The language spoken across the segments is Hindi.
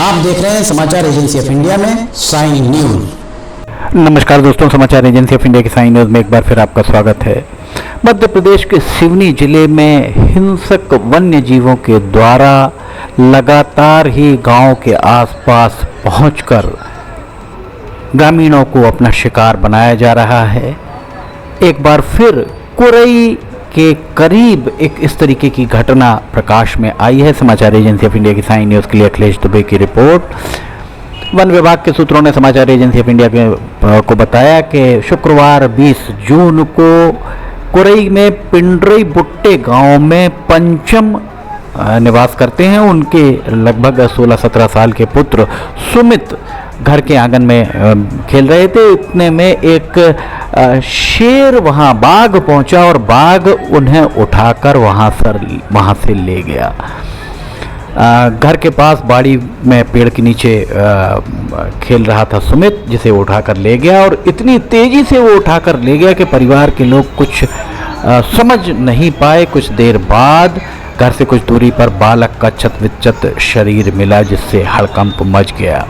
आप देख रहे हैं समाचार एजेंसी ऑफ इंडिया में साइन न्यूज। नमस्कार दोस्तों, समाचार एजेंसी ऑफ इंडिया की साइन न्यूज में एक बार फिर आपका स्वागत है। मध्य प्रदेश के सिवनी जिले में हिंसक वन्य जीवों के द्वारा लगातार ही गांव के आसपास पहुंचकर ग्रामीणों को अपना शिकार बनाया जा रहा है। एक बार फिर कुरई के करीब एक इस तरीके की घटना प्रकाश में आई है। समाचार एजेंसी ऑफ इंडिया की साइन न्यूज़ के लिए अखिलेश दुबे की रिपोर्ट। वन विभाग के सूत्रों ने समाचार एजेंसी ऑफ इंडिया को बताया कि शुक्रवार 20 जून को कुरई में पिंडरई बुट्टे गांव में पंचम निवास करते हैं। उनके लगभग 16-17 साल के पुत्र सुमित घर के आंगन में खेल रहे थे। इतने में एक शेर वहां बाघ पहुंचा और बाघ उन्हें उठाकर वहां से ले गया। घर के पास बाड़ी में पेड़ के नीचे खेल रहा था सुमित, जिसे उठाकर ले गया और इतनी तेजी से वो उठाकर ले गया कि परिवार के लोग कुछ समझ नहीं पाए। कुछ देर बाद घर से कुछ दूरी पर बालक का चत-विचत शरीर मिला, जिससे हड़कंप मच गया।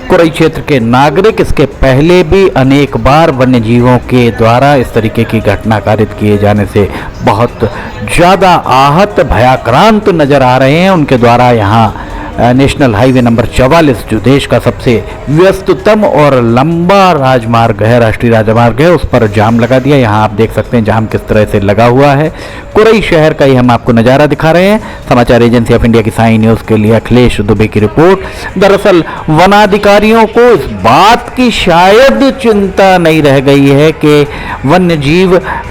कुरई क्षेत्र के नागरिक इसके पहले भी अनेक बार वन्य जीवों के द्वारा इस तरीके की घटना कारित किए जाने से बहुत ज़्यादा आहत भयाक्रांत नजर आ रहे हैं। उनके द्वारा यहाँ नेशनल हाईवे नंबर 44, जो देश का सबसे व्यस्ततम और लंबा राजमार्ग है, राष्ट्रीय राजमार्ग है, उस पर जाम लगा दिया। यहाँ आप देख सकते हैं जाम किस तरह से लगा हुआ है। कुरई शहर का ही हम आपको नज़ारा दिखा रहे हैं। समाचार एजेंसी ऑफ इंडिया की साइन न्यूज़ के लिए अखिलेश दुबे की रिपोर्ट। दरअसल वनाधिकारियों को इस बात की शायद चिंता नहीं रह गई है कि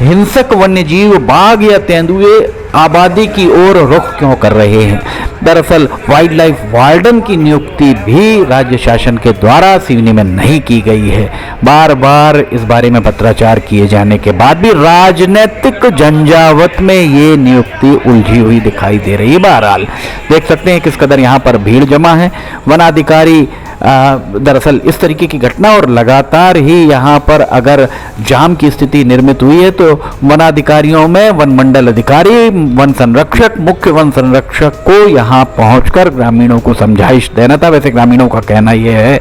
हिंसक वन्य जीव बाघ या तेंदुए आबादी की ओर रुख क्यों कर रहे हैं। दरअसल वाइल्ड लाइफ वार्डन की नियुक्ति भी राज्य शासन के द्वारा सिवनी में नहीं की गई है। बार बार इस बारे में पत्राचार किए जाने के बाद भी राजनीतिक झंझावत में ये नियुक्ति उलझी हुई दिखाई दे रही है। बहरहाल देख सकते हैं किस कदर यहाँ पर भीड़ जमा है। वनाधिकारी दरअसल इस तरीके की घटना और लगातार ही यहाँ पर अगर जाम की स्थिति निर्मित हुई है तो वनाधिकारियों में वन मंडल अधिकारी, वन संरक्षक, मुख्य वन संरक्षक को यहाँ पहुंचकर ग्रामीणों को समझाइश देना था। वैसे ग्रामीणों का कहना यह है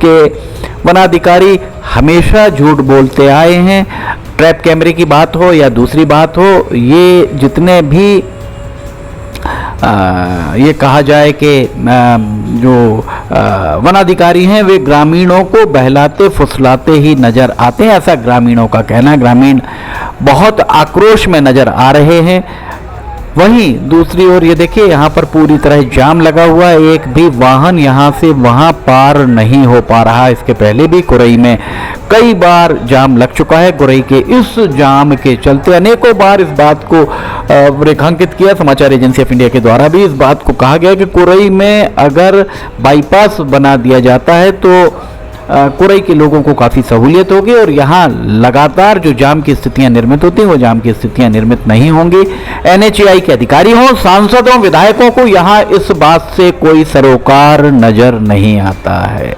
कि वनाधिकारी हमेशा झूठ बोलते आए हैं। ट्रैप कैमरे की बात हो या दूसरी बात हो, ये जितने भी ये कहा जाए कि जो वनाधिकारी हैं वे ग्रामीणों को बहलाते फुसलाते ही नजर आते हैं, ऐसा ग्रामीणों का कहना है। ग्रामीण बहुत आक्रोश में नजर आ रहे हैं। वहीं दूसरी ओर ये देखिए यहाँ पर पूरी तरह जाम लगा हुआ है, एक भी वाहन यहाँ से वहाँ पार नहीं हो पा रहा। इसके पहले भी कुरई में कई बार जाम लग चुका है। कुरई के इस जाम के चलते अनेकों बार इस बात को रेखांकित किया समाचार एजेंसी ऑफ इंडिया के द्वारा भी इस बात को कहा गया कि कुरई में अगर बाईपास बना दिया जाता है तो कुरई के लोगों को काफ़ी सहूलियत होगी और यहाँ लगातार जो जाम की स्थितियां निर्मित होती हैं वो जाम की स्थितियां निर्मित नहीं होंगी। NHAI के अधिकारी हों, सांसदों, विधायकों को यहाँ इस बात से कोई सरोकार नजर नहीं आता है।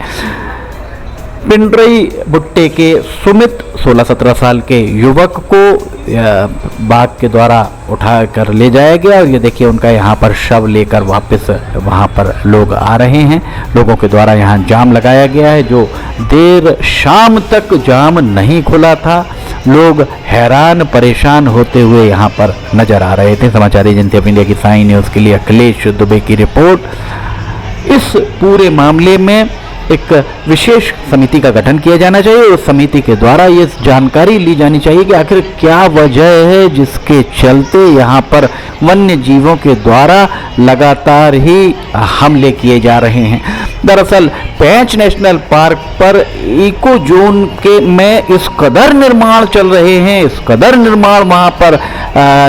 पिंडरई बुट्टे के सुमित 16-17 साल के युवक को बाघ के द्वारा उठाकर ले जाया गया और ये देखिए उनका यहाँ पर शव लेकर वापस वहाँ पर लोग आ रहे हैं। लोगों के द्वारा यहाँ जाम लगाया गया है, जो देर शाम तक जाम नहीं खुला था। लोग हैरान परेशान होते हुए यहाँ पर नजर आ रहे थे। समाचार एजेंसी ऑफ इंडिया की साइन न्यूज़ के लिए अखिलेश दुबे की रिपोर्ट। इस पूरे मामले में एक विशेष समिति का गठन किया जाना चाहिए। उस समिति के द्वारा ये जानकारी ली जानी चाहिए कि आखिर क्या वजह है जिसके चलते यहाँ पर वन्य जीवों के द्वारा लगातार ही हमले किए जा रहे हैं। दरअसल पेंच नेशनल पार्क पर इको जोन में इस कदर निर्माण चल रहे हैं, इस कदर निर्माण वहाँ पर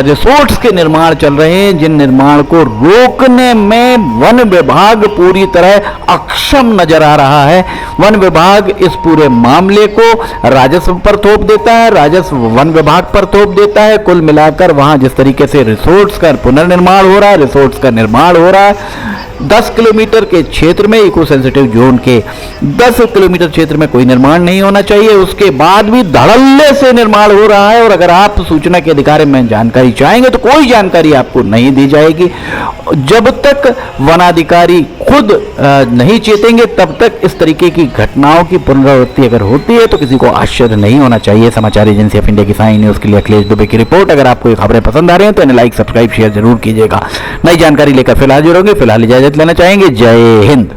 रिसोर्ट्स के निर्माण चल रहे हैं, जिन निर्माण को रोकने में वन विभाग पूरी तरह अक्षम नजर आ रहा है। वन विभाग इस पूरे मामले को राजस्व पर थोप देता है, राजस्व वन विभाग पर थोप देता है। कुल मिलाकर वहां जिस तरीके से रिसोर्ट्स का पुनर्निर्माण हो रहा है, रिसोर्ट्स का निर्माण हो रहा है, 10 किलोमीटर के क्षेत्र में, इको सेंसिटिव जोन के 10 किलोमीटर क्षेत्र में कोई निर्माण नहीं होना चाहिए। उसके बाद भी धड़ल्ले से निर्माण हो रहा है, और अगर आप सूचना के अधिकार में जानकारी चाहेंगे तो कोई जानकारी आपको नहीं दी जाएगी। जब तक वनाधिकारी खुद नहीं चेतेंगे तब तक इस तरीके की घटनाओं की पुनरावृत्ति अगर होती है तो किसी को आश्चर्य नहीं होना चाहिए। समाचार एजेंसी ऑफ इंडिया की साइन न्यूज के लिए अखिलेश दुबे की रिपोर्ट। अगर आपको ये खबरें पसंद आ रही हैं तो इन्हें लाइक, सब्सक्राइब, शेयर जरूर कीजिएगा। नई जानकारी लेकर फिलहाल जुड़ोगे, फिलहाल इजाजत लेना चाहेंगे। जय हिंद।